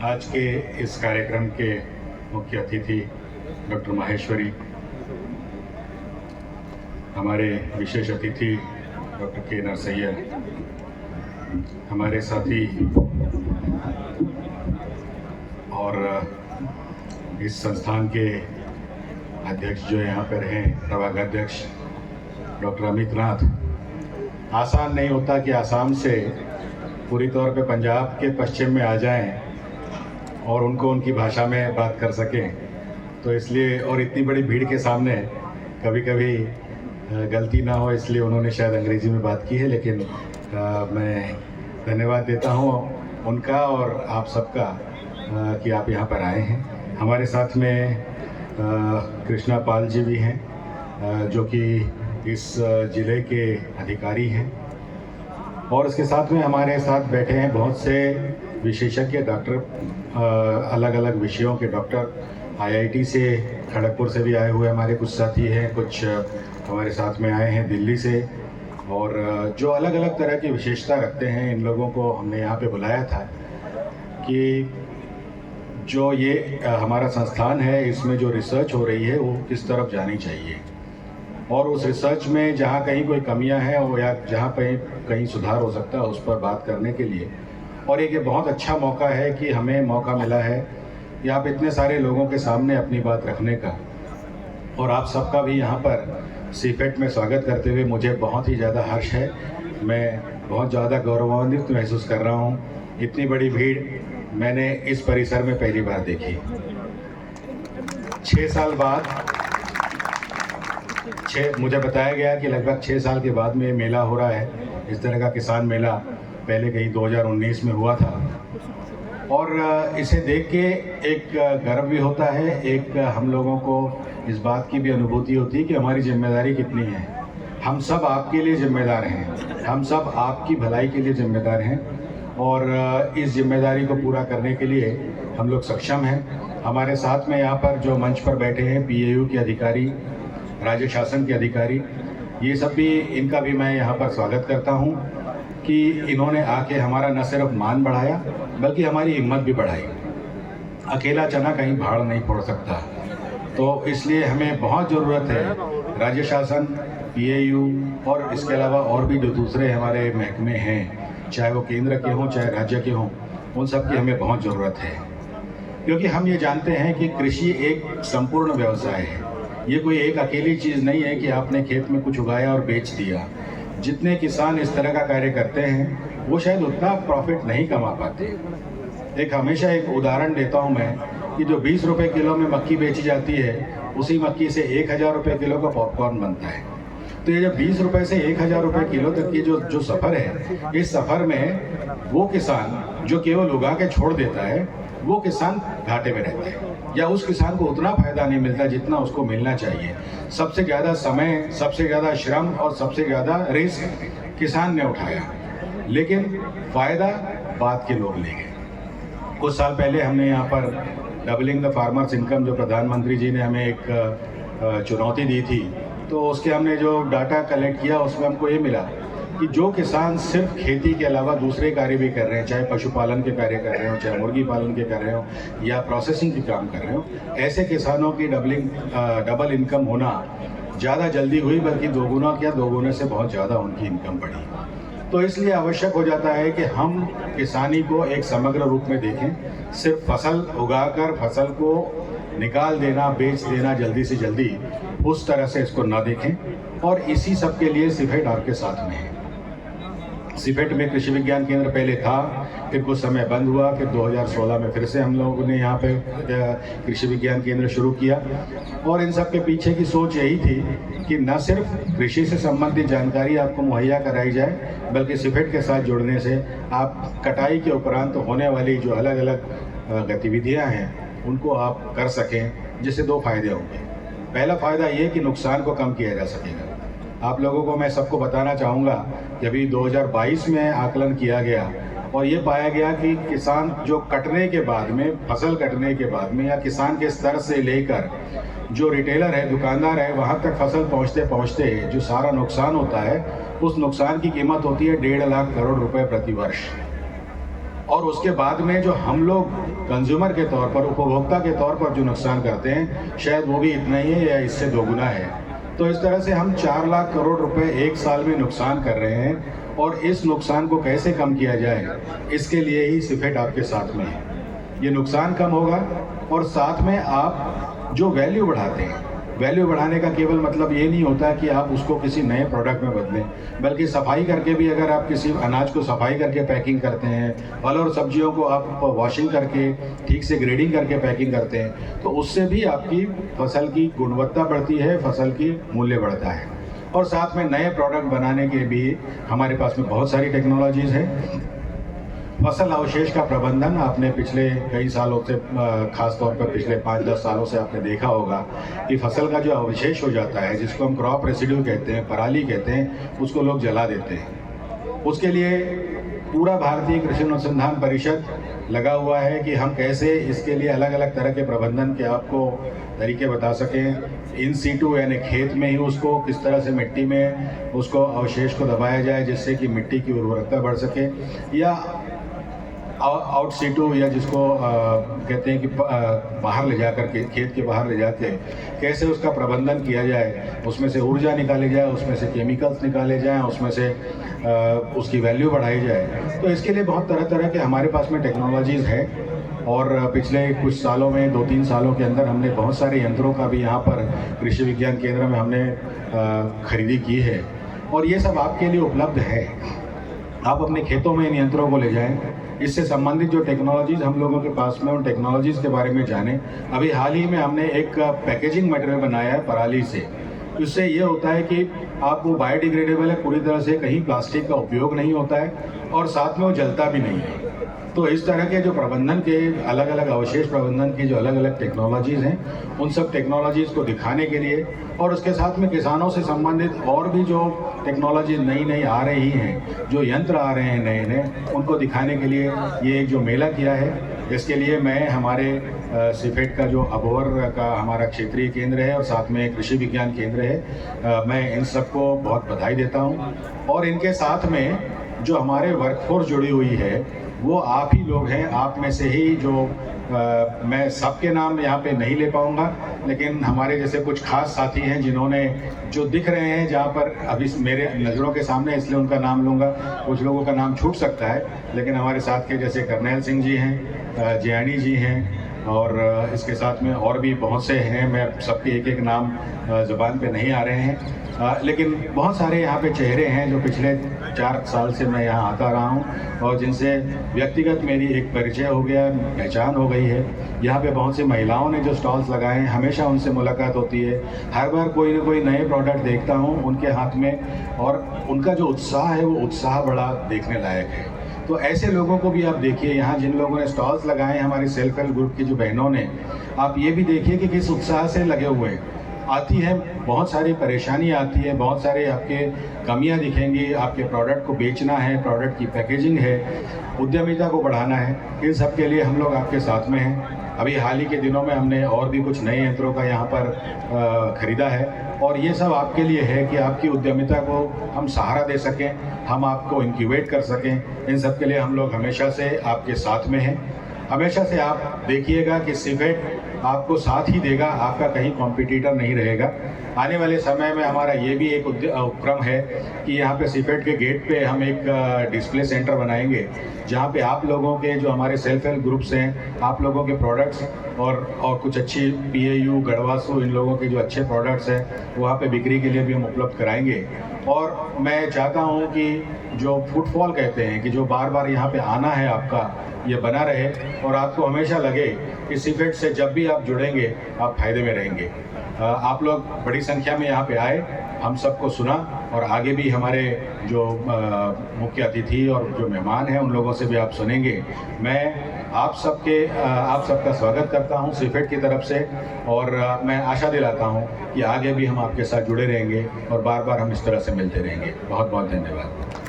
आज के इस कार्यक्रम के मुख्य अतिथि डॉक्टर माहेश्वरी, हमारे विशेष अतिथि डॉक्टर के नरसैया, हमारे साथी और इस संस्थान के अध्यक्ष जो यहाँ पर हैं, प्रभाग अध्यक्ष डॉक्टर अमित नाथ। आसान नहीं होता कि आसाम से पूरी तौर पे पंजाब के पश्चिम में आ जाएं और उनको उनकी भाषा में बात कर सकें, तो इसलिए और इतनी बड़ी भीड़ के सामने कभी कभी गलती ना हो, इसलिए उन्होंने शायद अंग्रेज़ी में बात की है। लेकिन मैं धन्यवाद देता हूँ उनका और आप सबका कि आप यहाँ पर आए हैं। हमारे साथ में कृष्णा पाल जी भी हैं जो कि इस ज़िले के अधिकारी हैं, और इसके साथ में हमारे साथ बैठे हैं बहुत से विशेषज्ञ डॉक्टर, अलग अलग विषयों के डॉक्टर। आईआईटी से, खड़गपुर से भी आए हुए हमारे कुछ साथी हैं, कुछ हमारे साथ में आए हैं दिल्ली से, और जो अलग अलग तरह की विशेषता रखते हैं। इन लोगों को हमने यहाँ पे बुलाया था कि जो ये हमारा संस्थान है, इसमें जो रिसर्च हो रही है वो किस तरफ जानी चाहिए, और उस रिसर्च में जहाँ कहीं कोई कमियां हैं वो या जहाँ पे कहीं सुधार हो सकता है उस पर बात करने के लिए। और एक ये बहुत अच्छा मौका है कि हमें मौका मिला है कि आप इतने सारे लोगों के सामने अपनी बात रखने का, और आप सबका भी यहाँ पर सीपेट में स्वागत करते हुए मुझे बहुत ही ज़्यादा हर्ष है। मैं बहुत ज़्यादा गौरवान्वित महसूस कर रहा हूँ। इतनी बड़ी भीड़ मैंने इस परिसर में पहली बार देखी। 6 साल बाद मुझे बताया गया कि लगभग 6 साल के बाद में मेला हो रहा है। इस तरह का किसान मेला पहले कहीं 2019 में हुआ था, और इसे देख के एक गर्व भी होता है, एक हम लोगों को इस बात की भी अनुभूति होती है कि हमारी जिम्मेदारी कितनी है। हम सब आपके लिए जिम्मेदार हैं, हम सब आपकी भलाई के लिए जिम्मेदार हैं, और इस जिम्मेदारी को पूरा करने के लिए हम लोग सक्षम हैं। हमारे साथ में यहाँ पर जो मंच पर बैठे हैं, पीएयू के अधिकारी, राज्य शासन के अधिकारी, ये सब भी, इनका भी मैं यहाँ पर स्वागत करता हूँ कि इन्होंने आके हमारा न सिर्फ मान बढ़ाया बल्कि हमारी हिम्मत भी बढ़ाई। अकेला चना कहीं भाड़ नहीं फोड़ सकता, तो इसलिए हमें बहुत ज़रूरत है राज्य शासन, पीएयू और इसके अलावा और भी जो दूसरे हमारे महकमे हैं, चाहे वो केंद्र के हों चाहे राज्य के हों, उन सब की हमें बहुत ज़रूरत है। क्योंकि हम ये जानते हैं कि कृषि एक संपूर्ण व्यवसाय है। ये कोई एक अकेली चीज़ नहीं है कि आपने खेत में कुछ उगाया और बेच दिया। जितने किसान इस तरह का कार्य करते हैं वो शायद उतना प्रॉफिट नहीं कमा पाते। हमेशा एक उदाहरण देता हूँ मैं कि जो 20 रुपये किलो में मक्की बेची जाती है, उसी मक्की से 1000 रुपये किलो का पॉपकॉर्न बनता है। तो ये जो 20 रुपये से 1000 रुपये किलो तक की जो सफ़र है, इस सफ़र में वो किसान जो केवल उगा के छोड़ देता है, वो किसान घाटे में रहता है, या उस किसान को उतना फ़ायदा नहीं मिलता जितना उसको मिलना चाहिए। सबसे ज़्यादा समय, सबसे ज़्यादा श्रम और सबसे ज़्यादा रिस्क किसान ने उठाया, लेकिन फ़ायदा बाद के लोग ले गए। कुछ साल पहले हमने यहाँ पर डबलिंग द फार्मर्स इनकम, जो प्रधानमंत्री जी ने हमें एक चुनौती दी थी, तो उसके हमने जो डाटा कलेक्ट किया उसमें हमको ये मिला कि जो किसान सिर्फ खेती के अलावा दूसरे कार्य भी कर रहे हैं, चाहे पशुपालन के कार्य कर रहे हो, चाहे मुर्गी पालन के कर रहे हो, या प्रोसेसिंग के काम कर रहे हो, ऐसे किसानों की डबल इनकम होना ज़्यादा जल्दी हुई, बल्कि दोगुना क्या, दोगुने से बहुत ज़्यादा उनकी इनकम बढ़ी। तो इसलिए आवश्यक हो जाता है कि हम किसानी को एक समग्र रूप में देखें। सिर्फ फसल उगाकर फसल को निकाल देना, बेच देना जल्दी से जल्दी, उस तरह से इसको ना देखें। और इसी सब के लिए सिफेट आपके साथ में है। सिफेट में कृषि विज्ञान केंद्र पहले था, फिर कुछ समय बंद हुआ, फिर 2016 में फिर से हम लोगों ने यहाँ पे कृषि विज्ञान केंद्र शुरू किया। और इन सब के पीछे की सोच यही थी कि न सिर्फ कृषि से संबंधित जानकारी आपको मुहैया कराई जाए, बल्कि सिफेट के साथ जुड़ने से आप कटाई के उपरांत होने वाली जो अलग अलग गतिविधियाँ हैं उनको आप कर सकें, जिससे 2 फायदे होंगे। पहला फ़ायदा ये कि नुकसान को कम किया जा सकेगा। आप लोगों को मैं सबको बताना चाहूँगा कि अभी 2022 में आकलन किया गया और ये पाया गया कि किसान जो कटने के बाद में, फसल कटने के बाद में, या किसान के स्तर से लेकर जो रिटेलर है, दुकानदार है, वहाँ तक फसल पहुँचते पहुँचते जो सारा नुकसान होता है, उस नुकसान की कीमत होती है 1.5 लाख करोड़ रुपए प्रति वर्ष। और उसके बाद में जो हम लोग कंज्यूमर के तौर पर, उपभोक्ता के तौर पर जो नुकसान करते हैं, शायद वो भी इतना ही है या इससे दोगुना है। तो इस तरह से हम 4 लाख करोड़ रुपए एक साल में नुकसान कर रहे हैं, और इस नुकसान को कैसे कम किया जाए, इसके लिए ही सिफेट आपके साथ में है। ये नुकसान कम होगा और साथ में आप जो वैल्यू बढ़ाते हैं, वैल्यू बढ़ाने का केवल मतलब ये नहीं होता कि आप उसको किसी नए प्रोडक्ट में बदलें, बल्कि सफाई करके भी, अगर आप किसी अनाज को सफाई करके पैकिंग करते हैं, फल और सब्जियों को आप वॉशिंग करके ठीक से ग्रेडिंग करके पैकिंग करते हैं, तो उससे भी आपकी फसल की गुणवत्ता बढ़ती है, फसल की मूल्य बढ़ता है। और साथ में नए प्रोडक्ट बनाने के भी हमारे पास में बहुत सारी टेक्नोलॉजीज़ हैं। फसल अवशेष का प्रबंधन आपने पिछले कई सालों से, खास तौर पर पिछले 5-10 सालों से आपने देखा होगा कि फसल का जो अवशेष हो जाता है, जिसको हम क्रॉप रेसिड्यू कहते हैं, पराली कहते हैं, उसको लोग जला देते हैं। उसके लिए पूरा भारतीय कृषि अनुसंधान परिषद लगा हुआ है कि हम कैसे इसके लिए अलग अलग तरह के प्रबंधन के आपको तरीके बता सकें। इन सीटू यानी खेत में ही उसको किस तरह से मिट्टी में उसको अवशेष को दबाया जाए जिससे कि मिट्टी की उर्वरकता बढ़ सके, या आउट सीटू या जिसको कहते हैं कि बाहर ले जाकर के, खेत के बाहर ले जाके कैसे उसका प्रबंधन किया जाए, उसमें से ऊर्जा निकाली जाए, उसमें से केमिकल्स निकाले जाएं, उसमें से उसकी वैल्यू बढ़ाई जाए। तो इसके लिए बहुत तरह तरह के हमारे पास में टेक्नोलॉजीज़ है, और पिछले कुछ सालों में, 2-3 सालों के अंदर हमने बहुत सारे यंत्रों का भी यहाँ पर कृषि विज्ञान केंद्र में हमने खरीदी की है, और ये सब आपके लिए उपलब्ध है। आप अपने खेतों में इन यंत्रों को ले जाएं, इससे संबंधित जो टेक्नोलॉजीज़ हम लोगों के पास में, उन टेक्नोलॉजीज़ के बारे में जानें। अभी हाल ही में हमने एक पैकेजिंग मटेरियल बनाया है पराली से। इससे ये होता है कि आप वो बायोडिग्रेडेबल है, पूरी तरह से कहीं प्लास्टिक का उपयोग नहीं होता है, और साथ में वो जलता भी नहीं है। तो इस तरह के जो प्रबंधन के अलग अलग अवशेष प्रबंधन की जो अलग अलग टेक्नोलॉजीज़ हैं, उन सब टेक्नोलॉजीज़ को दिखाने के लिए, और उसके साथ में किसानों से संबंधित और भी जो टेक्नोलॉजी नई नई आ रही हैं, जो यंत्र आ रहे हैं नए नए, उनको दिखाने के लिए ये एक जो मेला किया है, इसके लिए मैं हमारे सिफेट का जो अबोहर का हमारा क्षेत्रीय केंद्र है और साथ में कृषि विज्ञान केंद्र है, मैं इन सबको बहुत बधाई देता हूँ। और इनके साथ में जो हमारे वर्कफोर्स जुड़ी हुई है, वो आप ही लोग हैं। आप में से ही जो मैं सबके नाम यहाँ पे नहीं ले पाऊँगा, लेकिन हमारे जैसे कुछ खास साथी हैं जिन्होंने, जो दिख रहे हैं जहाँ पर अभी मेरे नज़रों के सामने, इसलिए उनका नाम लूँगा। कुछ लोगों का नाम छूट सकता है, लेकिन हमारे साथ के जैसे करनैल सिंह जी हैं, जयानी जी हैं, और इसके साथ में और भी बहुत से हैं। मैं सबके एक एक नाम ज़ुबान पे नहीं आ रहे हैं, लेकिन बहुत सारे यहाँ पे चेहरे हैं जो पिछले 4 साल से मैं यहाँ आता रहा हूँ, और जिनसे व्यक्तिगत मेरी एक परिचय हो गया, पहचान हो गई है। यहाँ पे बहुत सी महिलाओं ने जो स्टॉल्स लगाए हैं, हमेशा उनसे मुलाकात होती है। हर बार कोई ना कोई नए प्रोडक्ट देखता हूँ उनके हाथ में, और उनका जो उत्साह है, वो उत्साह बड़ा देखने लायक है। तो ऐसे लोगों को भी आप देखिए, यहाँ जिन लोगों ने स्टॉल्स लगाए हैं, हमारी सेल्फ हेल्प ग्रुप की जो बहनों ने, आप ये भी देखिए कि किस उत्साह से लगे हुए हैं। आती है, बहुत सारी परेशानी आती है, बहुत सारे आपके कमियां दिखेंगी, आपके प्रोडक्ट को बेचना है, प्रोडक्ट की पैकेजिंग है, उद्यमिता को बढ़ाना है, इन सब के लिए हम लोग आपके साथ में हैं। अभी हाल ही के दिनों में हमने और भी कुछ नए यंत्रों का यहाँ पर ख़रीदा है, और ये सब आपके लिए है कि आपकी उद्यमिता को हम सहारा दे सकें, हम आपको इंक्यूबेट कर सकें। इन सब के लिए हम लोग हमेशा से आपके साथ में हैं। हमेशा से आप देखिएगा कि सिफेट आपको साथ ही देगा, आपका कहीं कॉम्पिटिटर नहीं रहेगा। आने वाले समय में हमारा ये भी एक उपक्रम है कि यहाँ पे सिफेट के गेट पे हम एक डिस्प्ले सेंटर बनाएंगे, जहाँ पे आप लोगों के जो हमारे सेल्फ हेल्प ग्रुप्स हैं, आप लोगों के प्रोडक्ट्स और कुछ अच्छी PAU, गढ़वासु, इन लोगों के जो अच्छे प्रोडक्ट्स हैं, वहाँ पे बिक्री के लिए भी हम उपलब्ध कराएंगे। और मैं चाहता हूँ कि जो फुटफॉल कहते हैं, कि जो बार बार यहाँ पे आना है आपका, ये बना रहे, और आपको हमेशा लगे कि सिफेट से जब भी आप जुड़ेंगे आप फायदे में रहेंगे। आप लोग बड़ी संख्या में यहाँ पे आए, हम सबको सुना, और आगे भी हमारे जो मुख्य अतिथि और जो मेहमान हैं, उन लोगों से भी आप सुनेंगे। मैं आप सबका स्वागत करता हूँ सिफेट की तरफ से, और मैं आशा दिलाता हूँ कि आगे भी हम आपके साथ जुड़े रहेंगे और बार बार हम इस तरह से मिलते रहेंगे। बहुत बहुत धन्यवाद।